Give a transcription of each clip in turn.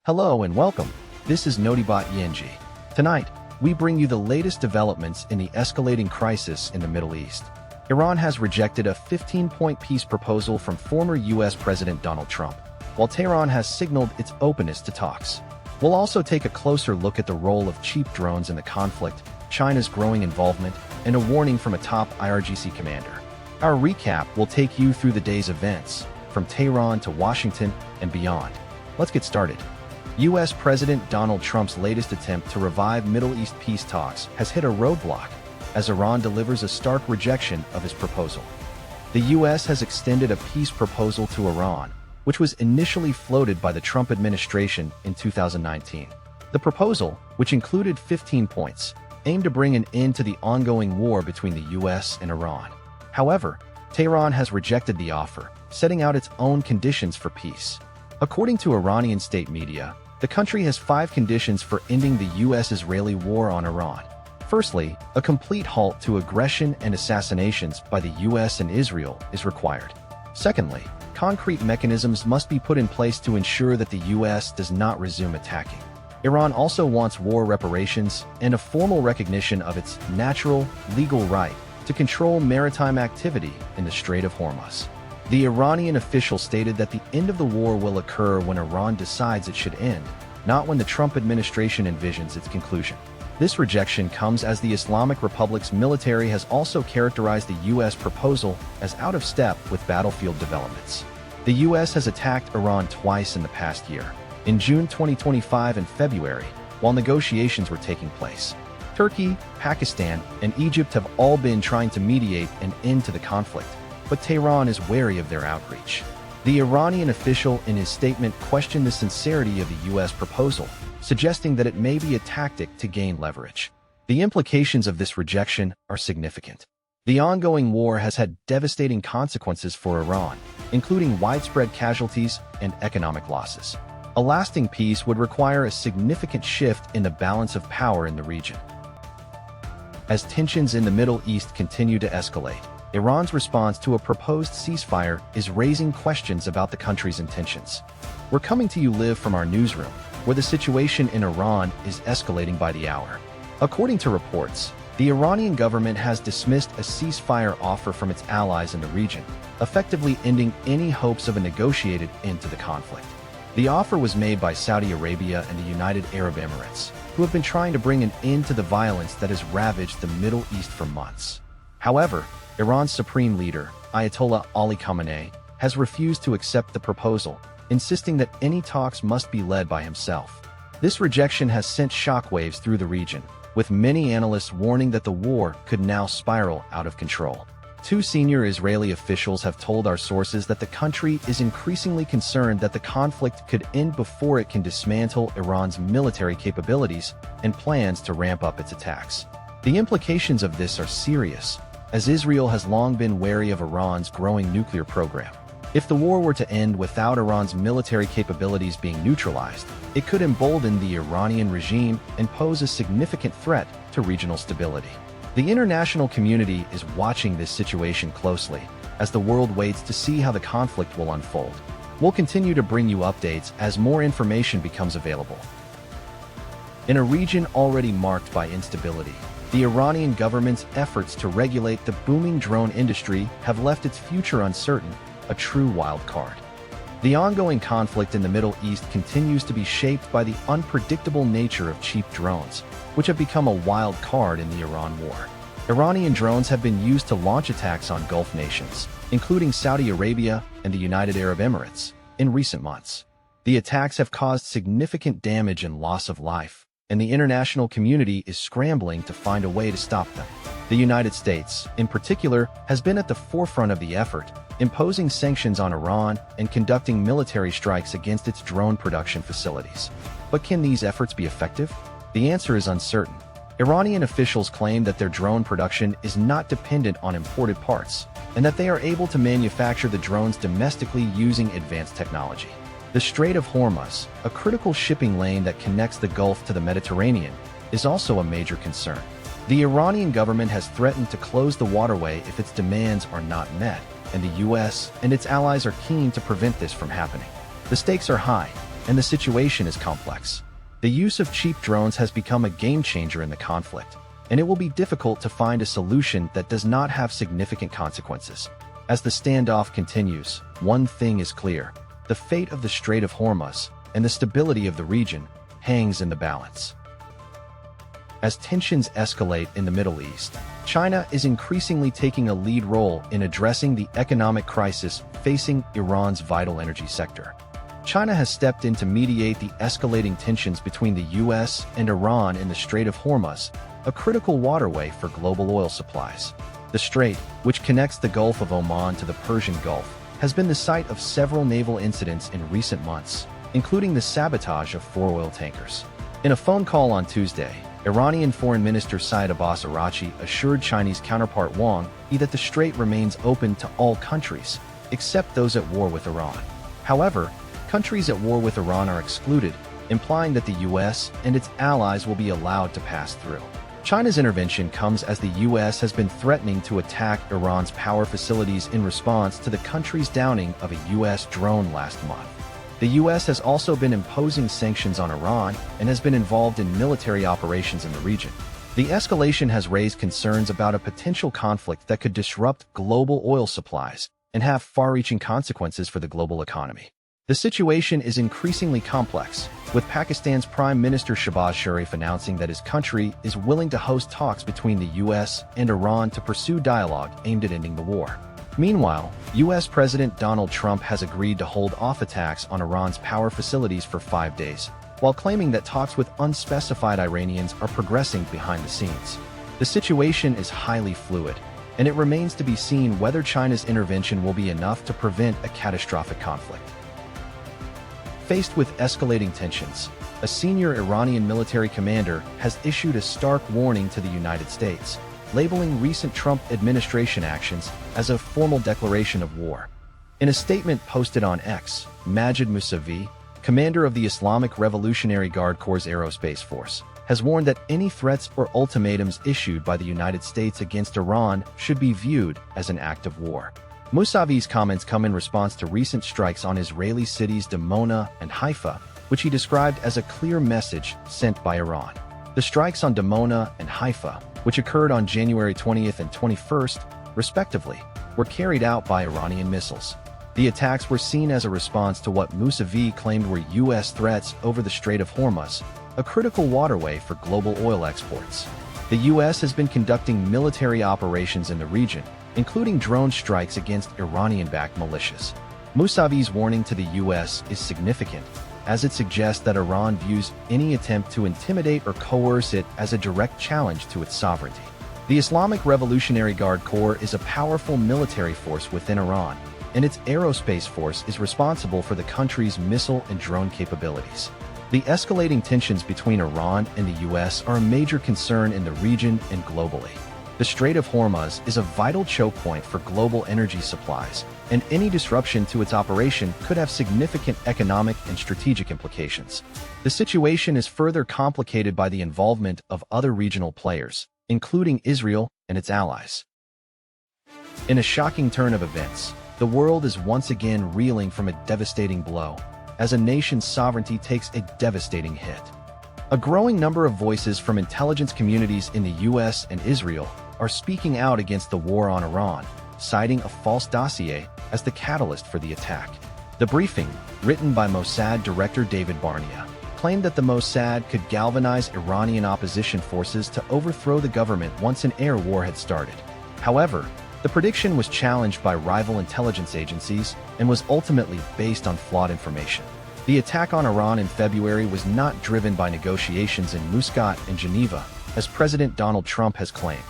Hello and welcome. This is Notibot Yenji. Tonight, we bring you the latest developments in the escalating crisis in the Middle East. Iran has rejected a 15-point peace proposal from former U.S. President Donald Trump, while Tehran has signaled its openness to talks. We'll also take a closer look at the role of cheap drones in the conflict, China's growing involvement, and a warning from a top IRGC commander. Our recap will take you through the day's events, from Tehran to Washington and beyond. Let's get started. U.S. President Donald Trump's latest attempt to revive Middle East peace talks has hit a roadblock, as Iran delivers a stark rejection of his proposal. The U.S. has extended a peace proposal to Iran, which was initially floated by the Trump administration in 2019. The proposal, which included 15 points, aimed to bring an end to the ongoing war between the U.S. and Iran. However, Tehran has rejected the offer, setting out its own conditions for peace. According to Iranian state media, the country has 5 conditions for ending the U.S.-Israeli war on Iran. Firstly, a complete halt to aggression and assassinations by the U.S. and Israel is required. Secondly, concrete mechanisms must be put in place to ensure that the U.S. does not resume attacking. Iran also wants war reparations and a formal recognition of its natural, legal right to control maritime activity in the Strait of Hormuz. The Iranian official stated that the end of the war will occur when Iran decides it should end, not when the Trump administration envisions its conclusion. This rejection comes as the Islamic Republic's military has also characterized the U.S. proposal as out of step with battlefield developments. The U.S. has attacked Iran twice in the past year, in June 2025 and February, while negotiations were taking place. Turkey, Pakistan, and Egypt have all been trying to mediate an end to the conflict, but Tehran is wary of their outreach. The Iranian official in his statement questioned the sincerity of the U.S. proposal, suggesting that it may be a tactic to gain leverage. The implications of this rejection are significant. The ongoing war has had devastating consequences for Iran, including widespread casualties and economic losses. A lasting peace would require a significant shift in the balance of power in the region. As tensions in the Middle East continue to escalate, Iran's response to a proposed ceasefire is raising questions about the country's intentions. We're coming to you live from our newsroom, where the situation in Iran is escalating by the hour. According to reports, the Iranian government has dismissed a ceasefire offer from its allies in the region, effectively ending any hopes of a negotiated end to the conflict. The offer was made by Saudi Arabia and the United Arab Emirates, who have been trying to bring an end to the violence that has ravaged the Middle East for months. However, Iran's supreme leader, Ayatollah Ali Khamenei, has refused to accept the proposal, insisting that any talks must be led by himself. This rejection has sent shockwaves through the region, with many analysts warning that the war could now spiral out of control. 2 senior Israeli officials have told our sources that the country is increasingly concerned that the conflict could end before it can dismantle Iran's military capabilities and plans to ramp up its attacks. The implications of this are serious, as Israel has long been wary of Iran's growing nuclear program. If the war were to end without Iran's military capabilities being neutralized, it could embolden the Iranian regime and pose a significant threat to regional stability. The international community is watching this situation closely, as the world waits to see how the conflict will unfold. We'll continue to bring you updates as more information becomes available. In a region already marked by instability, the Iranian government's efforts to regulate the booming drone industry have left its future uncertain, a true wild card. The ongoing conflict in the Middle East continues to be shaped by the unpredictable nature of cheap drones, which have become a wild card in the Iran war. Iranian drones have been used to launch attacks on Gulf nations, including Saudi Arabia and the United Arab Emirates, in recent months. The attacks have caused significant damage and loss of life, and the international community is scrambling to find a way to stop them. The United States, in particular, has been at the forefront of the effort, imposing sanctions on Iran and conducting military strikes against its drone production facilities. But can these efforts be effective? The answer is uncertain. Iranian officials claim that their drone production is not dependent on imported parts, and that they are able to manufacture the drones domestically using advanced technology. The Strait of Hormuz, a critical shipping lane that connects the Gulf to the Mediterranean, is also a major concern. The Iranian government has threatened to close the waterway if its demands are not met, and the U.S. and its allies are keen to prevent this from happening. The stakes are high, and the situation is complex. The use of cheap drones has become a game-changer in the conflict, and it will be difficult to find a solution that does not have significant consequences. As the standoff continues, one thing is clear: the fate of the Strait of Hormuz and the stability of the region hangs in the balance. As tensions escalate in the Middle East, China is increasingly taking a lead role in addressing the economic crisis facing Iran's vital energy sector. China has stepped in to mediate the escalating tensions between the U.S. and Iran in the Strait of Hormuz, a critical waterway for global oil supplies. The strait, which connects the Gulf of Oman to the Persian Gulf, has been the site of several naval incidents in recent months, including the sabotage of 4 oil tankers. In a phone call on Tuesday, Iranian Foreign Minister Saeed Abbas Araghchi assured Chinese counterpart Wang Yi that the strait remains open to all countries, except those at war with Iran. However, countries at war with Iran are excluded, implying that the U.S. and its allies will be allowed to pass through. China's intervention comes as the U.S. has been threatening to attack Iran's power facilities in response to the country's downing of a U.S. drone last month. The U.S. has also been imposing sanctions on Iran and has been involved in military operations in the region. The escalation has raised concerns about a potential conflict that could disrupt global oil supplies and have far-reaching consequences for the global economy. The situation is increasingly complex, with Pakistan's Prime Minister Shehbaz Sharif announcing that his country is willing to host talks between the U.S. and Iran to pursue dialogue aimed at ending the war. Meanwhile, U.S. President Donald Trump has agreed to hold off attacks on Iran's power facilities for 5 days, while claiming that talks with unspecified Iranians are progressing behind the scenes. The situation is highly fluid, and it remains to be seen whether China's intervention will be enough to prevent a catastrophic conflict. Faced with escalating tensions, a senior Iranian military commander has issued a stark warning to the United States, labeling recent Trump administration actions as a formal declaration of war. In a statement posted on X, Majid Musavi, commander of the Islamic Revolutionary Guard Corps' Aerospace Force, has warned that any threats or ultimatums issued by the United States against Iran should be viewed as an act of war. Musavi's comments come in response to recent strikes on Israeli cities Dimona and Haifa, which he described as a clear message sent by Iran. The strikes on Dimona and Haifa, which occurred on January 20th and 21st, respectively, were carried out by Iranian missiles. The attacks were seen as a response to what Musavi claimed were U.S. threats over the Strait of Hormuz, a critical waterway for global oil exports. The U.S. has been conducting military operations in the region, including drone strikes against Iranian-backed militias. Musavi's warning to the U.S. is significant, as it suggests that Iran views any attempt to intimidate or coerce it as a direct challenge to its sovereignty. The Islamic Revolutionary Guard Corps is a powerful military force within Iran, and its aerospace force is responsible for the country's missile and drone capabilities. The escalating tensions between Iran and the U.S. are a major concern in the region and globally. The Strait of Hormuz is a vital choke point for global energy supplies, and any disruption to its operation could have significant economic and strategic implications. The situation is further complicated by the involvement of other regional players, including Israel and its allies. In a shocking turn of events, the world is once again reeling from a devastating blow, as a nation's sovereignty takes a devastating hit. A growing number of voices from intelligence communities in the U.S. and Israel are speaking out against the war on Iran, citing a false dossier as the catalyst for the attack. The briefing, written by Mossad Director David Barnea, claimed that the Mossad could galvanize Iranian opposition forces to overthrow the government once an air war had started. However, the prediction was challenged by rival intelligence agencies and was ultimately based on flawed information. The attack on Iran in February was not driven by negotiations in Muscat and Geneva, as President Donald Trump has claimed.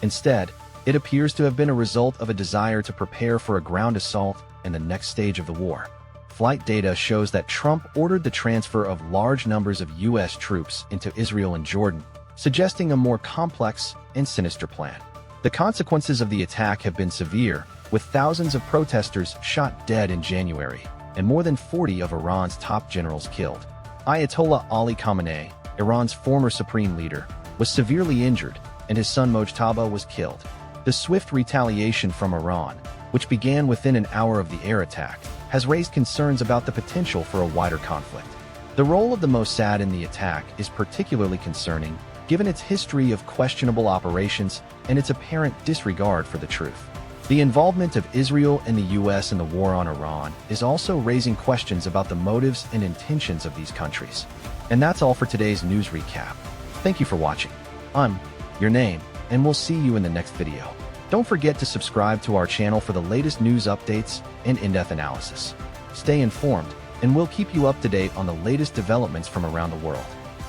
Instead, it appears to have been a result of a desire to prepare for a ground assault and the next stage of the war. Flight data shows that Trump ordered the transfer of large numbers of U.S. troops into Israel and Jordan, suggesting a more complex and sinister plan. The consequences of the attack have been severe, with thousands of protesters shot dead in January, and more than 40 of Iran's top generals killed. Ayatollah Ali Khamenei, Iran's former supreme leader, was severely injured, and his son Mojtaba was killed. The swift retaliation from Iran, which began within an hour of the air attack, has raised concerns about the potential for a wider conflict. The role of the Mossad in the attack is particularly concerning, given its history of questionable operations and its apparent disregard for the truth. The involvement of Israel and the U.S. in the war on Iran is also raising questions about the motives and intentions of these countries. And that's all for today's news recap. Thank you for watching. I'm your name, and we'll see you in the next video. Don't forget to subscribe to our channel for the latest news updates and in-depth analysis. Stay informed, and we'll keep you up to date on the latest developments from around the world.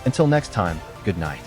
Until next time, good night.